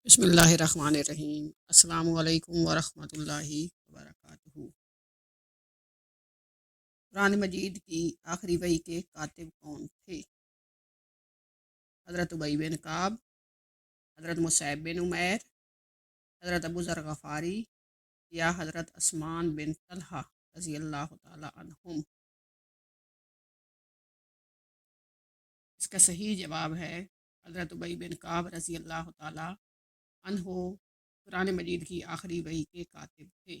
بسم اللہ الرحمن الرحیم۔ السلام علیکم ورحمۃ اللہ وبرکاتہ۔ قرآن مجید کی آخری وحی کے کاتب کون تھے؟ حضرت ابی بن کعب، حضرت مصعب بن عمیر، حضرت ابو ذر غفاری یا حضرت عثمان بن طلحہ رضی اللہ تعالی عنہم؟ اس کا صحیح جواب ہے حضرت ابی بن کعب رضی اللہ تعالی عنہ قرآن مجید کی آخری وحی کے کاتب تھے۔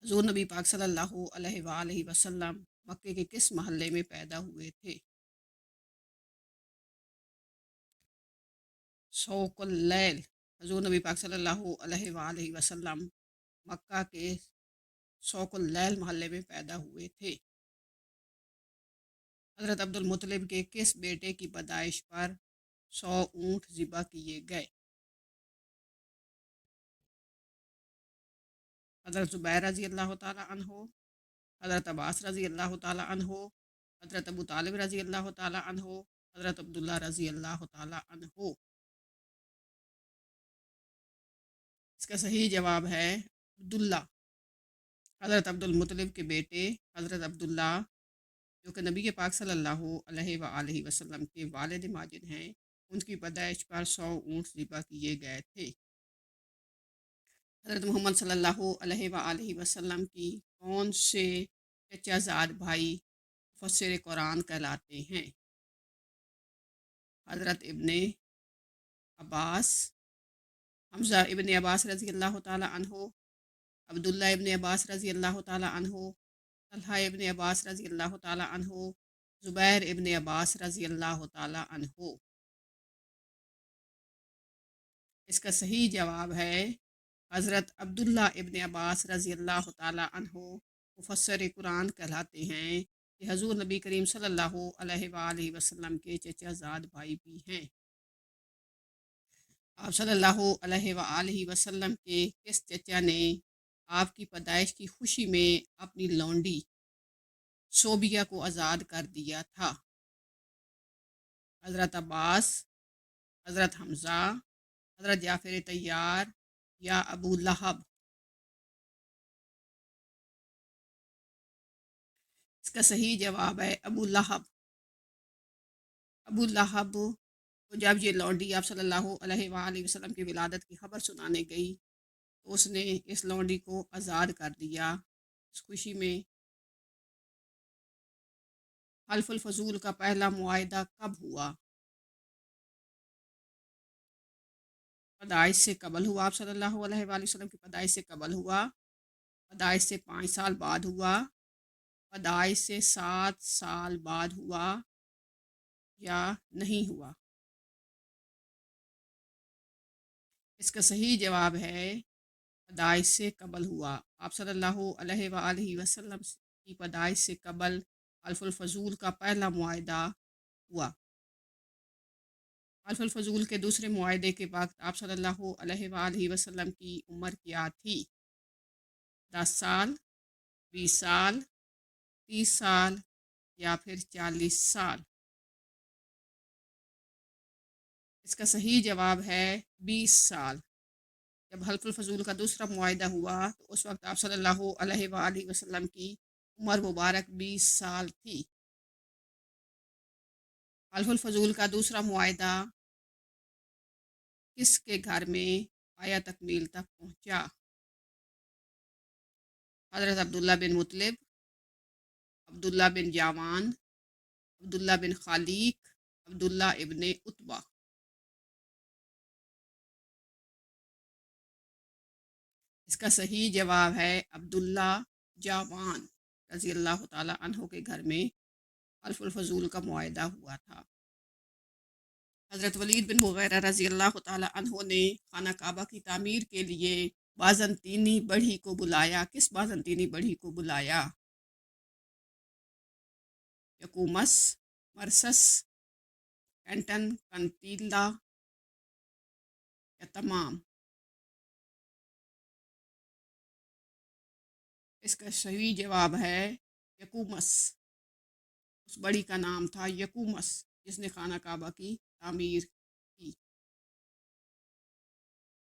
حضور نبی پاک صلی اللہ علیہ وآلہ وسلم مکے کے کس محلے میں پیدا ہوئے تھے؟ سوق اللیل۔ حضور نبی پاک صلی اللہ علیہ وآلہ وسلم مکہ کے سوق اللیل محلے میں پیدا ہوئے تھے۔ حضرت عبد المطلب کے کس بیٹے کی پیدائش پر 100 اونٹ ذبح کیے گئے؟ حضرت زبیر رضی اللہ تعالی عنہ، حضرت عباس رضی اللہ تعالی عنہ، حضرت ابو طالب رضی اللہ تعالی عنہ، حضرت عبداللہ رضی اللہ تعالی عنہ؟ اس کا صحیح جواب ہے عبداللہ۔ حضرت عبد المطلب کے بیٹے حضرت عبداللہ جو کہ نبی پاک صلی اللہ علیہ وآلہ وسلم کے والد ماجد ہیں، ان کی پیدائش پر 100 اونٹ ذبح کیے گئے تھے۔ حضرت محمد صلی اللہ علیہ وآلہ وسلم کی کون سے چچا زاد بھائی مفسر قرآن کہلاتے ہیں؟ حضرت ابن عباس، حمزہ ابن عباس رضی اللہ تعالی عنہ، عبداللہ ابن عباس رضی اللہ تعالی عنہ، طلحہ ابن عباس رضی اللہ تعالی عنہ، زبیر ابن عباس رضی اللہ تعالی عنہ؟ اس کا صحیح جواب ہے حضرت عبداللہ ابن عباس رضی اللہ تعالی عنہ مفسر قرآن کہلاتے ہیں، کہ حضور نبی کریم صلی اللہ علیہ وآلہ وسلم کے چچا زاد بھائی بھی ہیں۔ آپ صلی اللہ علیہ وآلہ وسلم کے کس چچا نے آپ کی پیدائش کی خوشی میں اپنی لونڈی صوبیہ کو آزاد کر دیا تھا؟ حضرت عباس، حضرت حمزہ، حضرت جعفر طیار یا ابو لہب؟ اس کا صحیح جواب ہے ابو لہب۔ ابو لہب کو جب یہ لونڈی آپ صلی اللہ علیہ وآلہ وسلم کی ولادت کی خبر سنانے گئی تو اس نے اس لونڈی کو آزاد کر دیا۔ اس خوشی میں حلف الفضول کا پہلا معاہدہ کب ہوا؟ پیدائش سے قبل ہوا، آپ صلی اللہ علیہ وآلہ وسلم کی پیدائش سے قبل ہوا، پیدائش سے 5 سال بعد ہوا، پیدائش سے 7 سال بعد ہوا یا نہیں ہوا؟ اس کا صحیح جواب ہے پیدائش سے قبل ہوا۔ آپ صلی اللہ علیہ وآلہ وسلم کی پیدائش سے قبل حلف الفضول کا پہلا معاہدہ ہوا۔ حلف الفضول کے دوسرے معاہدے کے وقت آپ صلی اللہ علیہ وآلہ وسلم کی عمر کیا تھی؟ 10 سال، 20 سال، 30 سال یا پھر 40 سال؟ اس کا صحیح جواب ہے 20 سال۔ جب حلف الفضول کا دوسرا معاہدہ ہوا تو اس وقت آپ صلی اللہ علیہ وآلہ وسلم کی عمر مبارک 20 سال تھی۔ حلف الفضول کا دوسرا معاہدہ کس کے گھر میں آیا تکمیل تک پہنچا؟ حضرت عبداللہ بن مطلب، عبداللہ بن جاوان، عبداللہ بن خالیق، عبداللہ ابن عتبہ؟ اس کا صحیح جواب ہے عبداللہ جاوان رضی اللہ تعالی عنہ کے گھر میں حلف الفضول کا معاہدہ ہوا تھا۔ حضرت ولید بن مغیرہ رضی اللہ تعالی عنہ نے خانہ کعبہ کی تعمیر کے لیے بازنطینی بڑھئی کو بلایا۔ کس بازنطینی بڑھئی کو بلایا؟ یکومس، مرسس، کینٹن کنتیلا یا تمام؟ اس کا صحیح جواب ہے یکومس۔ اس بڑی کا نام تھا یکومس جس نے خانہ کعبہ کی تعمیر کی۔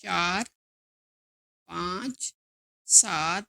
4, 5, 7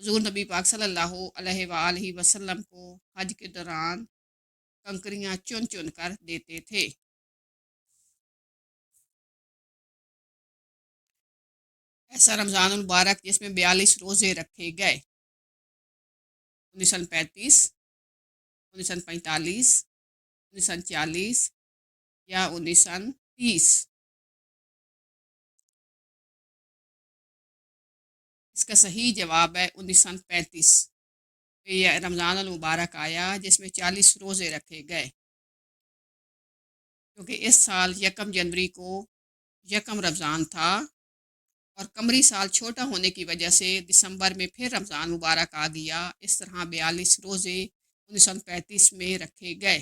حضور نبی پاک صلی اللہ علیہ وآلہ وسلم کو حج کے دوران کنکریاں چن چن کر دیتے تھے۔ ایسا رمضان المبارک جس میں 42 روزے رکھے گئے: 1935، 1945، 1940 یا 1930؟ اس کا صحیح جواب ہے 1935۔ یہ رمضان المبارک آیا جس میں 40 روزے رکھے گئے، کیونکہ اس سال 1 جنوری کو یکم رمضان تھا، اور قمری سال چھوٹا ہونے کی وجہ سے دسمبر میں پھر رمضان مبارک آ گیا۔ اس طرح 42 روزے 1935 میں رکھے گئے۔